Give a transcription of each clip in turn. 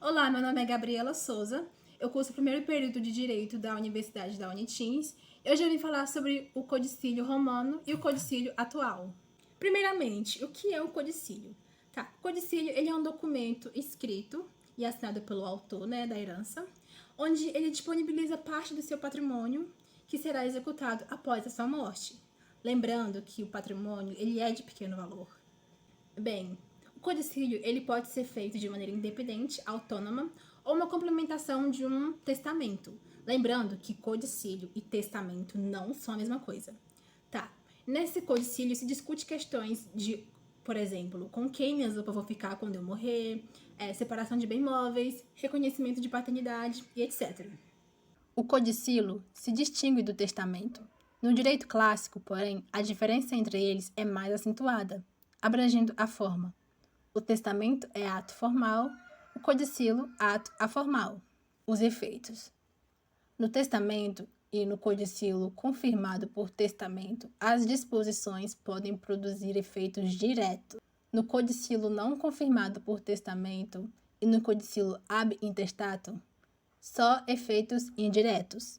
Olá, meu nome é Gabriela Souza, eu curso o primeiro período de Direito da Universidade da Unitins. Eu já vim falar sobre o codicílio romano e o codicílio atual. Primeiramente, o que é o codicílio? O codicílio ele é um documento escrito e assinado pelo autor, da herança, onde ele disponibiliza parte do seu patrimônio que será executado após a sua morte. Lembrando que o patrimônio ele é de pequeno valor. Bem, o codicílio ele pode ser feito de maneira independente, autônoma, ou uma complementação de um testamento. Lembrando que codicílio e testamento não são a mesma coisa. Nesse codicílio se discute questões de, por exemplo, com quem minhas roupas vão ficar quando eu morrer, separação de bem móveis, reconhecimento de paternidade e etc. O codicílio se distingue do testamento. No direito clássico, porém, a diferença entre eles é mais acentuada, abrangendo a forma. O testamento é ato formal, o codicílio, ato aformal. Os efeitos. No testamento e no codicílio confirmado por testamento, as disposições podem produzir efeitos diretos. No codicílio não confirmado por testamento e no codicílio ab intestato, só efeitos indiretos.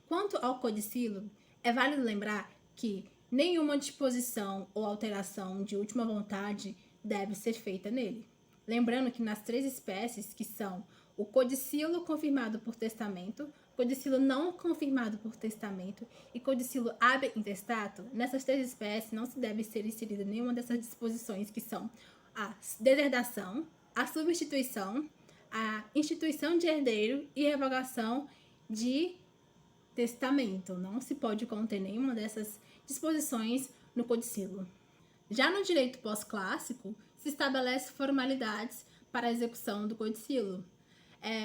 Quanto ao codicílio, é válido lembrar que nenhuma disposição ou alteração de última vontade deve ser feita nele. Lembrando que nas três espécies, que são o codicílio confirmado por testamento, codicílio não confirmado por testamento e codicílio ab intestato, nessas três espécies não se deve ser inserida nenhuma dessas disposições, que são a deserdação, a substituição, a instituição de herdeiro e revogação de testamento. Não se pode conter nenhuma dessas disposições no codicílio. Já no direito pós-clássico, se estabelece formalidades para a execução do codicílio.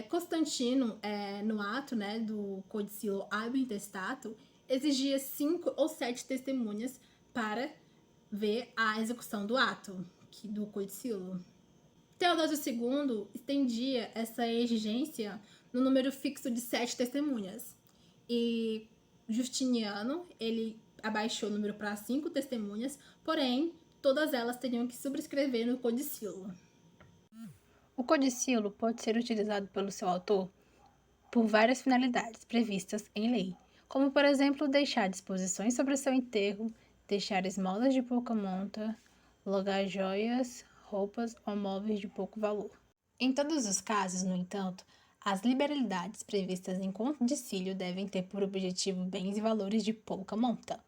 Constantino, no ato do codicílio ab intestato, exigia 5 ou 7 testemunhas para ver a execução do ato, do codicílio. Teodósio II estendia essa exigência no número fixo de 7 testemunhas. E Justiniano, ele abaixou o número para 5 testemunhas, porém, todas elas teriam que subscrever no codicílio. O codicílio pode ser utilizado pelo seu autor por várias finalidades previstas em lei, como, por exemplo, deixar disposições sobre o seu enterro, deixar esmolas de pouca monta, logar joias, roupas ou móveis de pouco valor. Em todos os casos, no entanto, as liberalidades previstas em codicílio devem ter por objetivo bens e valores de pouca monta.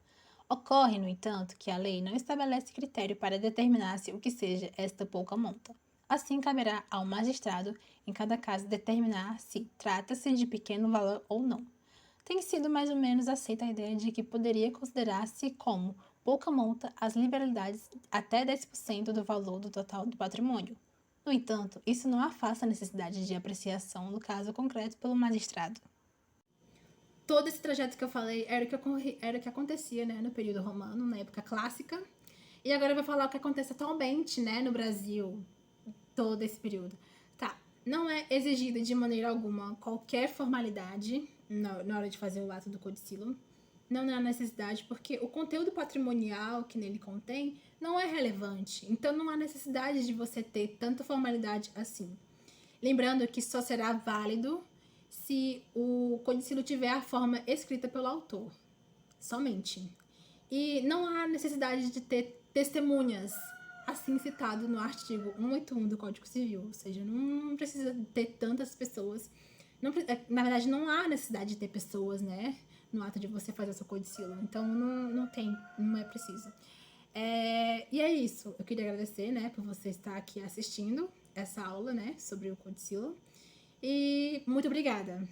Ocorre, no entanto, que a lei não estabelece critério para determinar-se o que seja esta pouca monta. Assim, caberá ao magistrado, em cada caso, determinar se trata-se de pequeno valor ou não. Tem sido mais ou menos aceita a ideia de que poderia considerar-se como pouca monta as liberalidades até 10% do valor do total do patrimônio. No entanto, isso não afasta a necessidade de apreciação do caso concreto pelo magistrado. Todo esse trajeto que eu falei era o que acontecia no período romano, na época clássica. E agora eu vou falar o que acontece atualmente no Brasil, todo esse período. Não é exigida de maneira alguma qualquer formalidade na hora de fazer o ato do codicílio. Não há necessidade, porque o conteúdo patrimonial que nele contém não é relevante. Então, não há necessidade de você ter tanta formalidade assim. Lembrando que só será válido se o codicílio tiver a forma escrita pelo autor, somente. E não há necessidade de ter testemunhas, assim citado no artigo 181 do Código Civil, ou seja, não precisa ter tantas pessoas. Na verdade, não há necessidade de ter pessoas, no ato de você fazer o seu codicílio. Então, não é preciso. E é isso. Eu queria agradecer, por você estar aqui assistindo essa aula, sobre o codicílio. E muito obrigada!